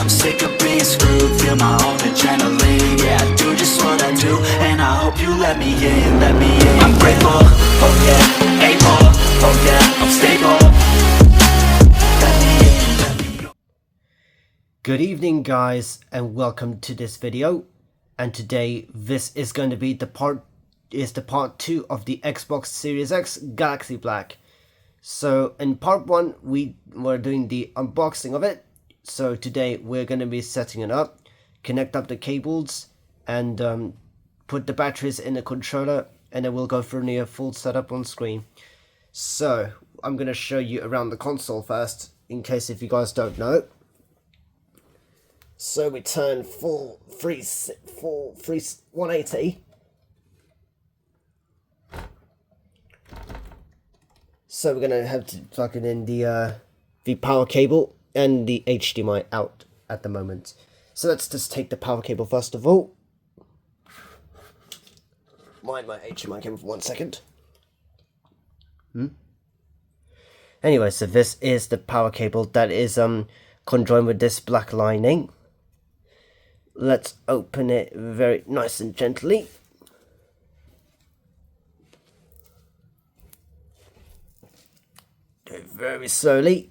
I'm sick of being screwed, feel my own adrenaline. Yeah, I do just what I do, and I hope you let me in, let me in. I'm grateful, oh yeah, able, oh yeah, I'm stable. Let me in, let me in. Good evening guys, and welcome to this video. And today this is going to be the part 2 of the Xbox Series X Galaxy Black. So in part 1 we were doing the unboxing of it. So today we're going to be setting it up, connect up the cables, and put the batteries in the controller, and then we'll go through the full setup on screen. So I'm going to show you around the console first, in case if you guys don't know. So we turn full 180. So we're gonna have to plug it in the power cable and the HDMI out at the moment. So let's just take the power cable first of all. Mind my HDMI cable for 1 second. Anyway, so this is the power cable that is conjoined with this black lining. Let's open it very nice and gently. Do it very slowly.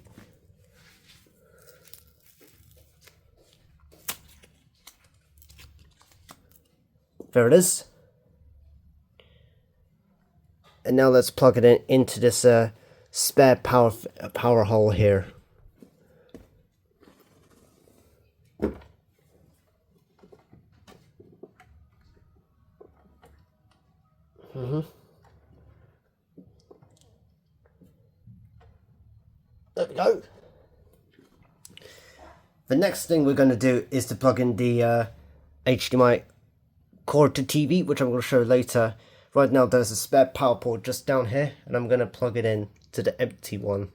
There it is. And now let's plug it into this spare power hole here. There we go. The next thing we're going to do is to plug in the HDMI cord to TV, which I'm going to show later. Right now there's a spare power port just down here, and I'm going to plug it in to the empty one.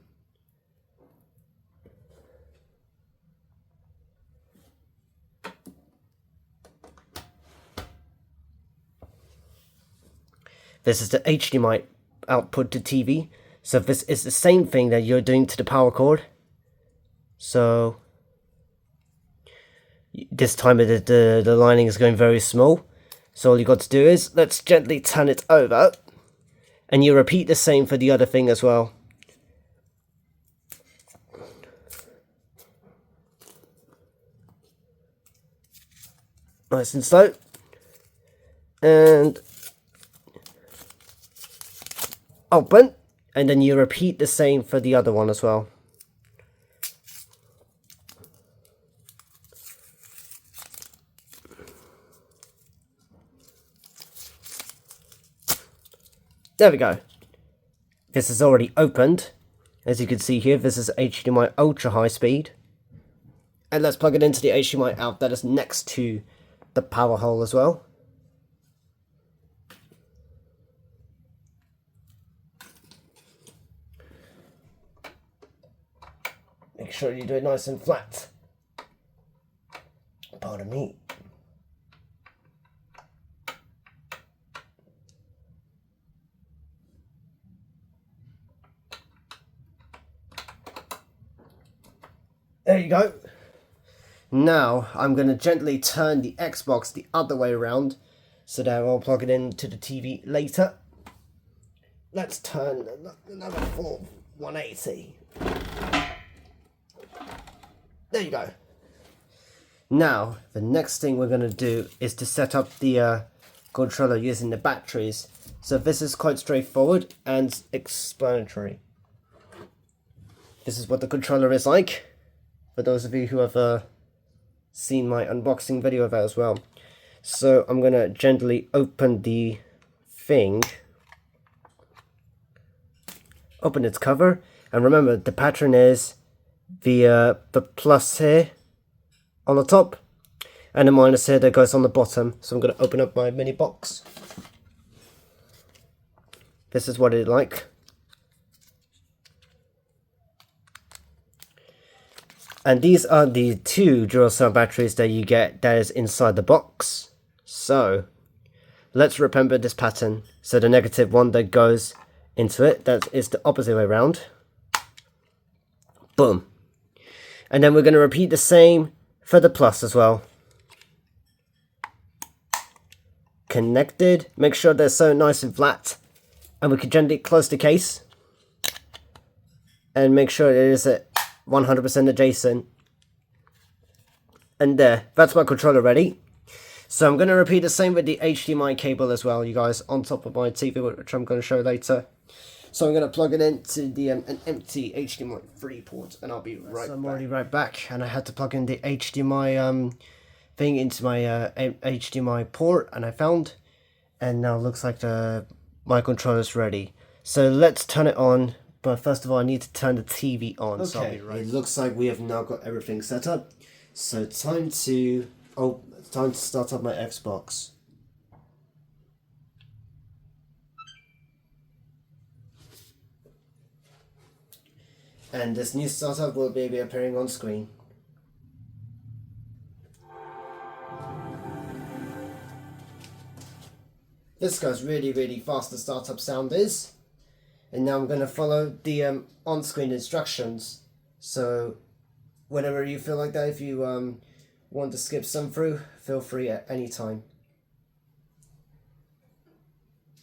This is the HDMI output to TV. So this is the same thing that you're doing to the power cord. So this time the lining is going very small. So all you got to do is let's gently turn it over, and you repeat the same for the other thing as well. Nice and slow. And open, and then you repeat the same for the other one as well. There we go. This is already opened. As you can see here, this is HDMI ultra high speed. And let's plug it into the HDMI out that is next to the power hole as well. Make sure you do it nice and flat. Pardon me. There you go. Now I'm going to gently turn the Xbox the other way around so that I'll plug it into the TV later. Let's turn another full 180. There you go. Now, the next thing we're going to do is to set up the controller using the batteries. So this is quite straightforward and explanatory. This is what the controller is like, for those of you who have seen my unboxing video of that as well. So I'm going to gently open the thing. Open its cover, and remember the pattern is the plus here on the top and the minus here that goes on the bottom. So I'm going to open up my mini box. This is what it's like. And these are the two Duracell batteries that you get that is inside the box. So let's remember this pattern. So the negative one that goes into it, that is the opposite way around. Boom. And then we're going to repeat the same for the plus as well. Connected. Make sure they're so nice and flat. And we can gently close the case. And make sure it is at 100% adjacent. And there, that's my controller ready. So I'm going to repeat the same with the HDMI cable as well, you guys, on top of my TV, which I'm going to show later. So I'm going to plug it into the an empty HDMI 3 port, and I'll be right back. I'm already right back, and I had to plug in the HDMI thing into my HDMI port, and I found, and now it looks like my controller's ready. So let's turn it on, but first of all I need to turn the TV on. Okay, so I'll be right. It looks like we have now got everything set up. So time to start up my Xbox. And this new startup will be appearing on screen. This goes really fast, the startup sound is. And now I'm going to follow the on-screen instructions. So whenever you feel like that, if you want to skip some through, feel free at any time.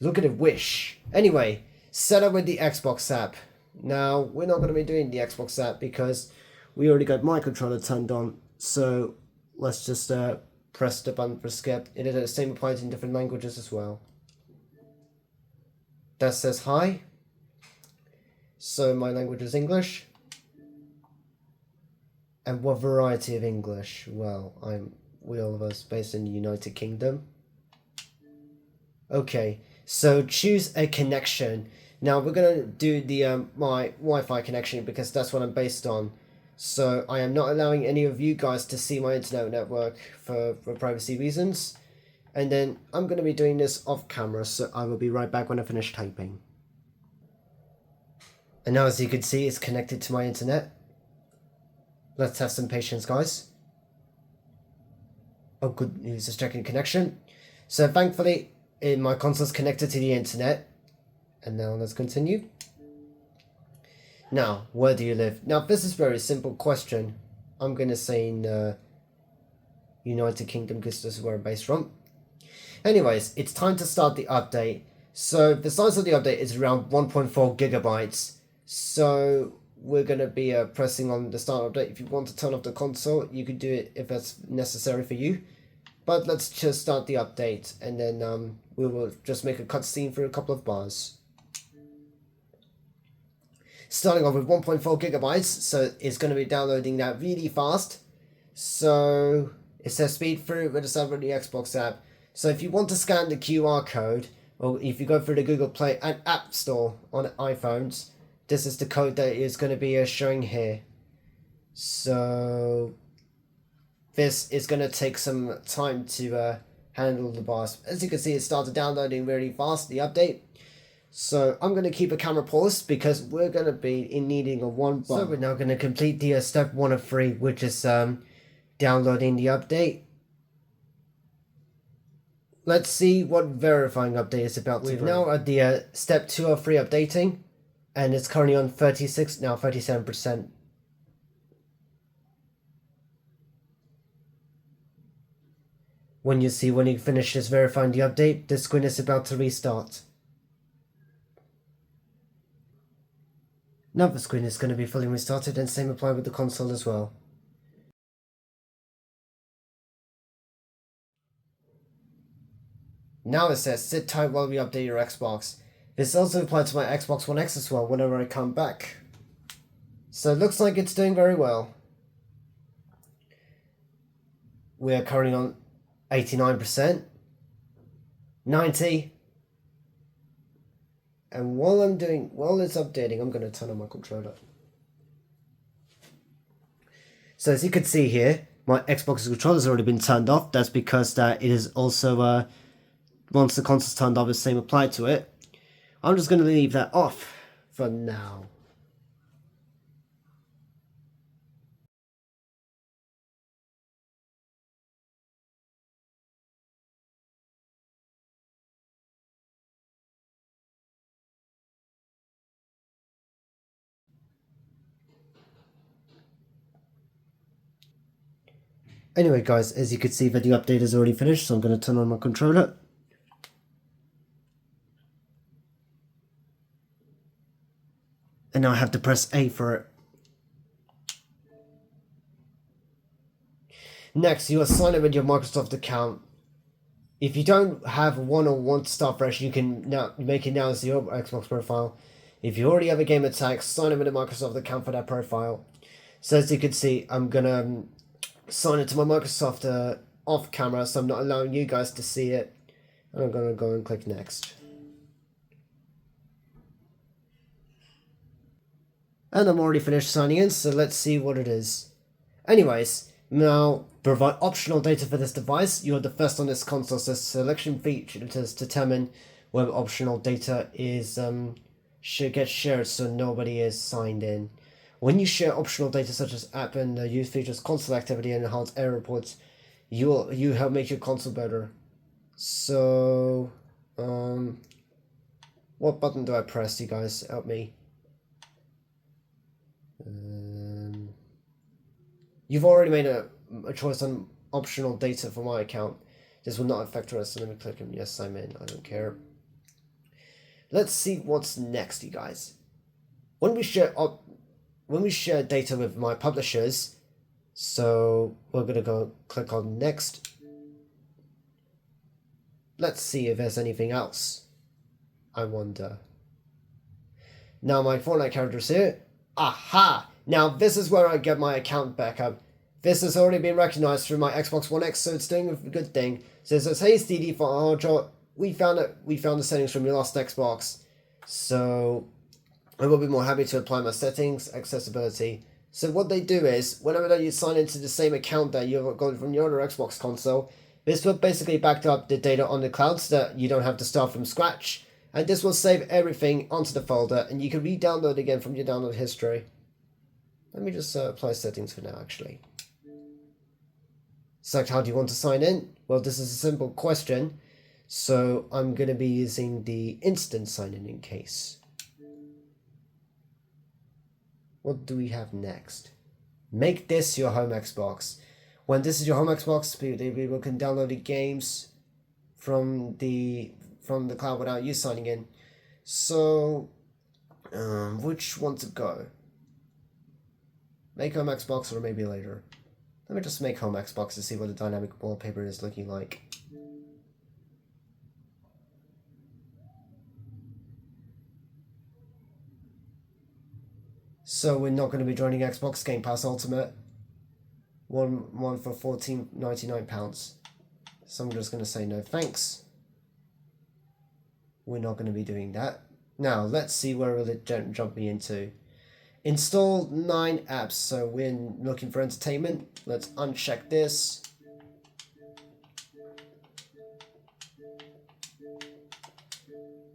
Look at it, wish. Anyway, set up with the Xbox app. Now, we're not going to be doing the Xbox app because we already got my controller turned on. So let's just press the button for skip. It is the same applies in different languages as well. That says hi. So my language is English. And what variety of English? Well, we all of us based in the United Kingdom. Okay, so choose a connection. Now we're gonna do the my Wi-Fi connection because that's what I'm based on. So I am not allowing any of you guys to see my internet network for privacy reasons. And then I'm gonna be doing this off camera, so I will be right back when I finish typing. And now as you can see, it's connected to my internet. Let's have some patience, guys. Oh, good news, just checking connection. So thankfully, my console's connected to the internet. And now let's continue. Now, where do you live? Now, this is a very simple question. I'm going to say in United Kingdom because this is where I'm based from. Anyways, it's time to start the update. So the size of the update is around 1.4 gigabytes. So we're going to be pressing on the start update. If you want to turn off the console, you could do it if that's necessary for you. But let's just start the update, and then we will just make a cutscene for a couple of bars. Starting off with 1.4 gigabytes, so it's going to be downloading that really fast. So it says speed through with the server of the Xbox app. So if you want to scan the QR code, or if you go through the Google Play and App Store on iPhones, this is the code that is going to be showing here. So this is going to take some time to handle the bars. As you can see, it started downloading really fast, the update. So I'm going to keep a camera paused because we're going to be in needing a one bar. So we're now going to complete the step 1 of 3, which is downloading the update. Let's see what verifying update is about to. We're now at the step 2 of 3 updating, and it's currently on 36, now 37%. When you finish this verifying the update, the screen is about to restart. Now the screen is going to be fully restarted, and same apply with the console as well. Now it says sit tight while we update your Xbox. This also applies to my Xbox One X as well whenever I come back. So it looks like it's doing very well. We are currently on 89%, 90%. And while it's updating, I'm going to turn on my controller. So as you can see here, my Xbox controller has already been turned off. That's because it is also, once the console's turned off, the same applied to it. I'm just going to leave that off for now. Anyway guys, as you can see, video update is already finished, so I'm going to turn on my controller. And now I have to press A for it. Next, you assign it with your Microsoft account. If you don't have one or want to start fresh, you can now make it now as your Xbox profile. If you already have a gamer tag, sign it with a Microsoft account for that profile. So as you can see, I'm gonna sign it to my Microsoft off camera, so I'm not allowing you guys to see it. And I'm gonna go and click next. And I'm already finished signing in, so let's see what it is. Anyways, now provide optional data for this device. You're the first on this console, so selection features determine whether optional data is should get shared, so nobody is signed in. When you share optional data such as app and use features, console activity, and enhanced error reports, you help make your console better. So, what button do I press? You guys help me. You've already made a choice on optional data for my account. This will not affect the rest, so let me click on yes, I'm in. I don't care. Let's see what's next, you guys. When we share data with my publishers, so we're gonna go click on next. Let's see if there's anything else. I wonder. Now my Fortnite character's here. Aha! Now this is where I get my account back up. This has already been recognized through my Xbox One X, so it's doing a good thing. So it says, hey Std for Arjo, we found the settings from your last Xbox. So I will be more happy to apply my settings, accessibility. So what they do is, whenever you sign into the same account that you've got from your other Xbox console, this will basically back up the data on the cloud so that you don't have to start from scratch. And this will save everything onto the folder, and you can re-download again from your download history. Let me just apply settings for now, actually. Select how do you want to sign in? Well, this is a simple question, so I'm going to be using the instant sign-in case. What do we have next? Make this your home Xbox. When this is your home Xbox, people can download the games from the cloud without you signing in. So, which one to go? Make home Xbox or maybe later? Let me just make home Xbox to see what the dynamic wallpaper is looking like. So we're not going to be joining Xbox Game Pass Ultimate. One for £14.99. So I'm just going to say no thanks. We're not going to be doing that. Now let's see where will it jump me into. Install 9 apps, so we're looking for entertainment. Let's uncheck this.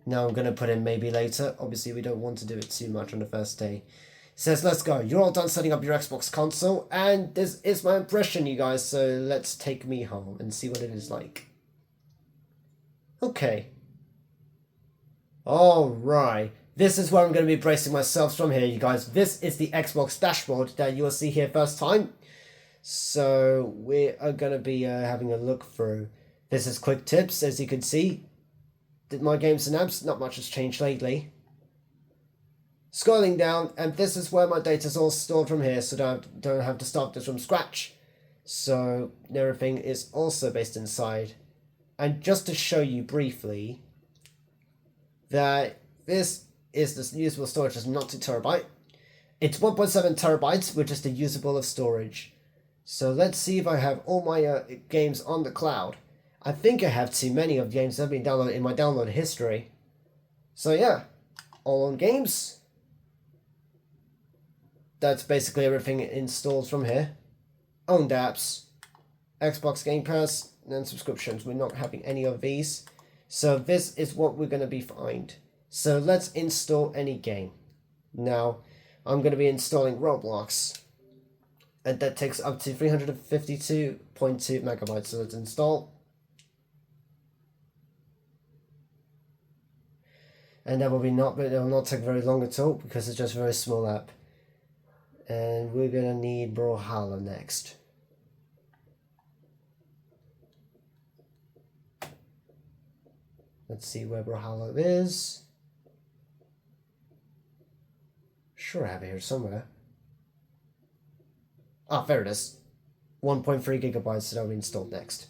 Now I'm going to put in maybe later. Obviously we don't want to do it too much on the first day. It says let's go. You're all done setting up your Xbox console, and this is my impression, you guys, so let's take me home and see what it is like. Okay. Alright. This is where I'm going to be bracing myself from here, you guys. This is the Xbox dashboard that you will see here first time. So we are going to be having a look through. This is quick tips, as you can see. My games and apps, not much has changed lately. Scrolling down, and this is where my data is all stored from here, so don't have to start this from scratch. So everything is also based inside. And just to show you briefly that this is the usable storage is not 2 terabyte. It's 1.7 terabytes, which is the usable of storage. So let's see if I have all my games on the cloud. I think I have too many of the games that have been downloaded in my download history. So yeah, all on games. That's basically everything installed from here. Owned apps, Xbox Game Pass, and subscriptions. We're not having any of these. So this is what we're going to be find. So let's install any game. Now, I'm going to be installing Roblox. And that takes up to 352.2 megabytes. So let's install. And that will not take very long at all, because it's just a very small app. And we're going to need Brawlhalla next. Let's see where Brawlhalla is. Sure, I have it here somewhere. Ah, there it is. 1.3 gigabytes that I'll install next.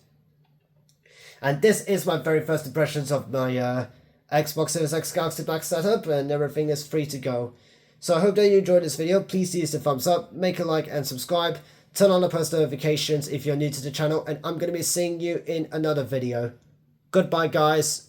And this is my very first impressions of my Xbox Series X Galaxy Black setup, and everything is free to go. So I hope that you enjoyed this video. Please use the thumbs up, make a like and subscribe. Turn on the post notifications if you're new to the channel, and I'm going to be seeing you in another video. Goodbye, guys.